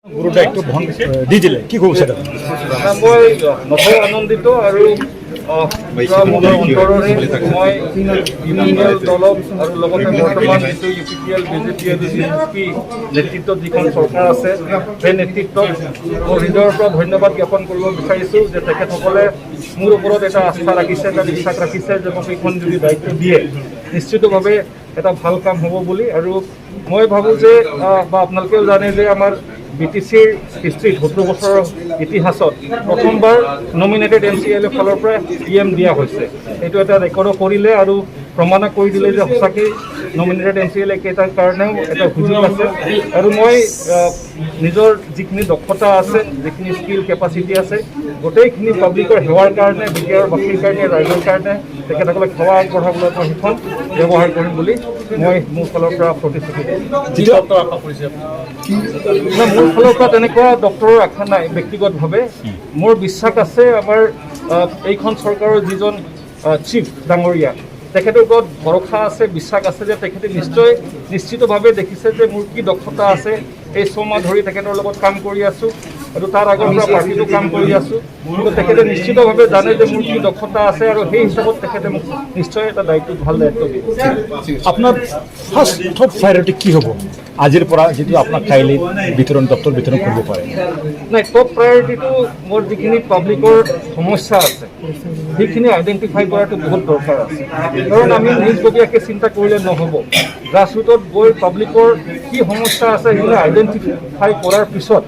গুৰু দায়িত্ব বহন দি দিলে কি ক'ব সেটা মই নথৈ আনন্দিত আৰু মনৰ অন্তৰেৰে মই ইউনিয়ন দলক আৰু লগতে বৰ্তমান যিটো UPPL BJP আৰু CSP নেতৃত্বত যিখন চৰকাৰ আছে সেই নেতৃত্বক মোৰ হৃদয়ৰ পৰা ধন্যবাদ জ্ঞাপন কৰিব বিচাৰিছোঁ যে তেখেতসকলে মোৰ ওপৰত এটা আস্থা ৰাখিছে, এটা বিশ্বাস ৰাখিছে যে মোক এইখন যদি দায়িত্ব দিয়ে নিশ্চিতভাৱে এটা ভাল কাম হ'ব বুলি। আৰু মই ভাবোঁ যে বা আপোনালোকেও জানে যে আমাৰ BTCৰ হিষ্ট্ৰীত 70 বছৰৰ ইতিহাসত প্ৰথমবাৰ নমিনেটেড MCLৰ ফালৰ পৰা PM দিয়া হৈছে। এইটো এটা ৰেকৰ্ডো কৰিলে আৰু প্ৰমাণ কৰি দিলে যে সঁচাকৈ নমিনেটেড MCL কেইটাৰ কাৰণেও এটা সুযোগ আছে। আৰু মই নিজৰ যিখিনি দক্ষতা আছে, যিখিনি স্কিল কেপাচিটি আছে, গোটেইখিনি পাব্লিকৰ সেৱাৰ কাৰণে, বিদ্যাবাসীৰ কাৰণে, ৰাইজৰ কাৰণে তেখেতসকলক সেৱা আগবঢ়াবলৈ মই সেইখন ব্যৱহাৰ কৰিম বুলি মই মোৰ ফালৰ পৰা প্ৰতিশ্ৰুতি দিছোঁ। মোৰ ফালৰ পৰা তেনেকুৱা ডক্টৰৰ আশা নাই। ব্যক্তিগতভাৱে মোৰ বিশ্বাস আছে আমাৰ এইখন চৰকাৰৰ যিজন চিফ ডাঙৰীয়া তেখেতৰ ওপৰত ভৰসা আছে, বিশ্বাস আছে যে তেখেতে নিশ্চিতভাৱে দেখিছে যে মোৰ কি দক্ষতা আছে। এই 6 মাহ ধৰি তেখেতৰ লগত কাম কৰি আছোঁ আৰু তাৰ আগৰ পৰা পাৰ্টিটো কাম কৰি আছোঁ, কিন্তু তেখেতে নিশ্চিতভাৱে জানে যে মোৰ কি দক্ষতা আছে আৰু সেই হিচাপত তেখেতে মোক নিশ্চয় এটা ভাল দায়িত্ব দিব। আপোনাৰ ফাৰ্ষ্ট টপ প্ৰায়ৰিটি কি হ'ব আজিৰ পৰা যিটো আপোনাক কাইলৈ দপ্তৰ বিতৰণ কৰিব পাৰে? নাই, টপ প্ৰায়ৰিটিটো মোৰ যিখিনি পাব্লিকৰ সমস্যা আছে সেইখিনি আইডেণ্টিফাই কৰাটো বহুত দৰকাৰ আছে। কাৰণ আমি নিজববীয়াকৈ চিন্তা কৰিলে নহ'ব। গ্ৰাছৰুটত গৈ পাব্লিকৰ কি সমস্যা আছে সেইখিনি আইডেণ্টিফাই কৰাৰ পিছত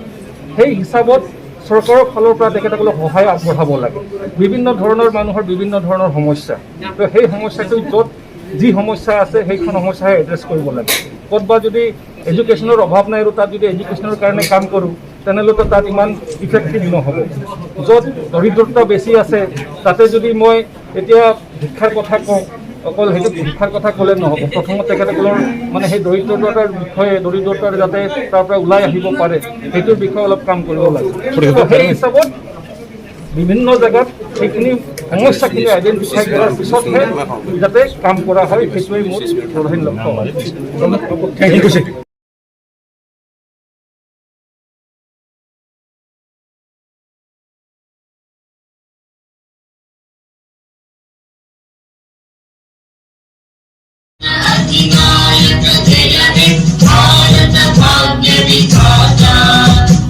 সেই হিচাপত চৰকাৰৰ ফালৰ পৰা তেখেতসকলক সহায় আগবঢ়াব লাগে। বিভিন্ন ধৰণৰ মানুহৰ বিভিন্ন ধৰণৰ সমস্যা, তো সেই সমস্যাটো য'ত যি সমস্যা আছে সেইখন সমস্যাহে এড্ৰেছ কৰিব লাগে। ক'তবা যদি এডুকেশ্যনৰ অভাৱ নাই আৰু তাত যদি এডুকেশ্যনৰ কাৰণে কাম কৰোঁ তেনেহ'লেতো তাত ইমান ইফেক্টিভ নহ'ব। য'ত দৰিদ্ৰতা বেছি আছে তাতে যদি মই এতিয়া শিক্ষাৰ কথা কওঁ, অকল সেইটো শিক্ষাৰ কথা ক'লে নহ'ব। প্ৰথমত তেখেতসকলৰ মানে সেই দৰিদ্ৰতাৰ বিষয়ে, দৰিদ্ৰতাৰ যাতে তাৰ পৰা ওলাই আহিব পাৰে সেইটোৰ বিষয়ে অলপ কাম কৰিব লাগে। সেই হিচাপত বিভিন্ন জেগাত সেইখিনি সমস্যাখিনি আইডেণ্টিফাই কৰাৰ পিছতহে যাতে কাম কৰা হয় সেইটোৱেই মোৰ প্ৰধান লক্ষ্য।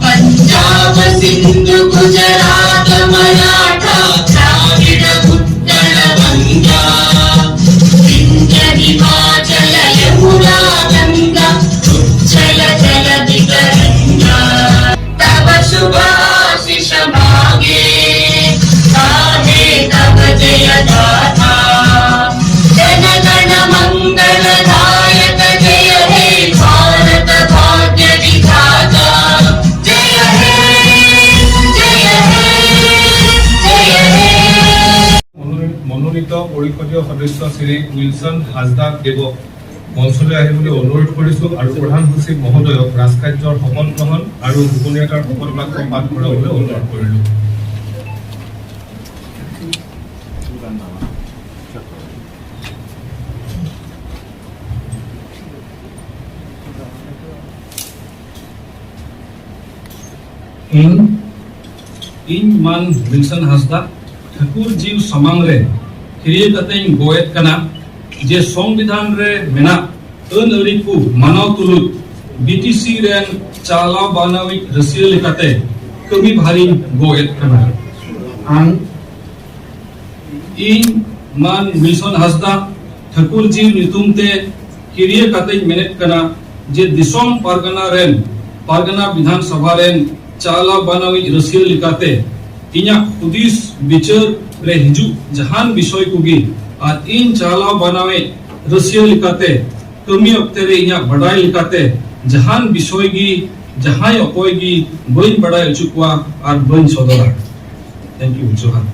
पंजाब सिंध गुजरात मराठा द्राविड उत्कल बंगा विंध्य हिमाचल यमुना गंगा उच्चल जलधि तरंगा तव शुभ आशीष मांगे गाहे तव जय गाथा जन गण मंगलदायक जय हे भारत भाग्य विधाता जय हे जय हे जय हे। মনোনীত পৰিষদীয় সদস্য শ্ৰী উইলছন হাজদা দেৱক মঞ্চলৈ আহিবলৈ অনুৰোধ কৰিছোঁ আৰু প্ৰধান সচিব মহোদয়ক ৰাজকাৰ্যৰ শপত গ্ৰহণ আৰু গোপনীয়তাৰ শপত বাক্য পাঠ কৰাবলৈ অনুৰোধ কৰিলোঁ। ᱤᱧ ᱢᱟᱱ ᱩইᱞᱥᱚᱱ ᱦᱟᱸᱥᱫᱟ ᱴᱷᱟᱹᱠᱩᱨ ᱡᱤᱣ ᱥᱟᱢᱟᱝ ᱨᱮ ᱠᱷᱤᱨᱤᱭᱟᱹ ᱠᱟᱛᱮᱧ ᱜᱚᱭᱮᱫ ᱠᱟᱱᱟ ᱡᱮ ᱥᱚᱝᱵᱤᱫᱷᱟᱱ ᱨᱮ ᱢᱮᱱᱟᱜ ᱟᱹᱱ ᱟᱹᱨᱤ ᱠᱚ ᱢᱟᱱᱟᱣ ᱛᱩᱞᱩᱡ BTC ᱨᱮᱱ ᱪᱟᱞᱟᱣ ᱵᱟᱱᱟᱣᱤᱡ ᱨᱟᱹᱥᱤᱭᱟᱹ ᱞᱮᱠᱟᱛᱮ ᱠᱟᱹᱢᱤ ᱵᱷᱟᱨᱤᱧ ᱜᱚᱭᱮᱫ ᱠᱟᱱᱟ। ᱤᱧ ᱢᱟᱱ ᱩইᱞᱥᱚᱱ ᱦᱟᱸᱥᱫᱟ ᱴᱷᱟᱹᱠᱩᱨ ᱡᱤᱣ ᱧᱩᱛᱩᱢ ᱛᱮ ᱠᱷᱤᱨᱤᱭᱟᱹ ᱠᱟᱛᱮᱧ ᱢᱮᱱᱮᱫ ᱠᱟᱱᱟ ᱡᱮ ᱫᱤᱥᱚᱢ ᱯᱟᱨᱜᱟᱱᱟ ᱵᱤᱫᱷᱟᱱ ᱥᱚᱵᱷᱟ ᱨᱮᱱ ᱪᱟᱞᱟᱣ ᱵᱟᱱᱟᱣᱤᱡ ᱨᱟᱹᱥᱤᱭᱟᱹ ᱞᱮᱠᱟᱛᱮ ᱤᱧᱟᱹᱜ ᱦᱩᱫᱤᱥ ᱵᱤᱪᱟᱹᱨ ᱨᱮ ᱦᱤᱡᱩᱜ ᱡᱟᱦᱟᱱ ᱵᱤᱥᱚᱭ ᱠᱚᱜᱮ ᱟᱨ ᱤᱧ ᱪᱟᱞᱟᱣ ᱵᱟᱱᱟᱣᱤᱡ ᱨᱟᱹᱥᱤᱭᱟᱹ ᱞᱮᱠᱟᱛᱮ ᱠᱟᱹᱢᱤ ᱚᱠᱛᱮ ᱨᱮ ᱤᱧᱟᱹᱜ ᱵᱟᱰᱟᱭ ᱞᱮᱠᱟᱛᱮ ᱡᱟᱦᱟᱱ ᱵᱤᱥᱚᱭ ᱜᱮ ᱡᱟᱦᱟᱸᱭ ᱚᱠᱚᱭ ᱜᱮ ᱵᱟᱹᱧ ᱵᱟᱰᱟᱭ ᱦᱚᱪᱚ ᱠᱚᱣᱟ ᱟᱨ ᱵᱟᱹᱧ ᱥᱚᱫᱚᱨᱟ। ᱛᱷᱮᱝᱠ ᱤᱭᱩ, ᱡᱚᱦᱟᱨ।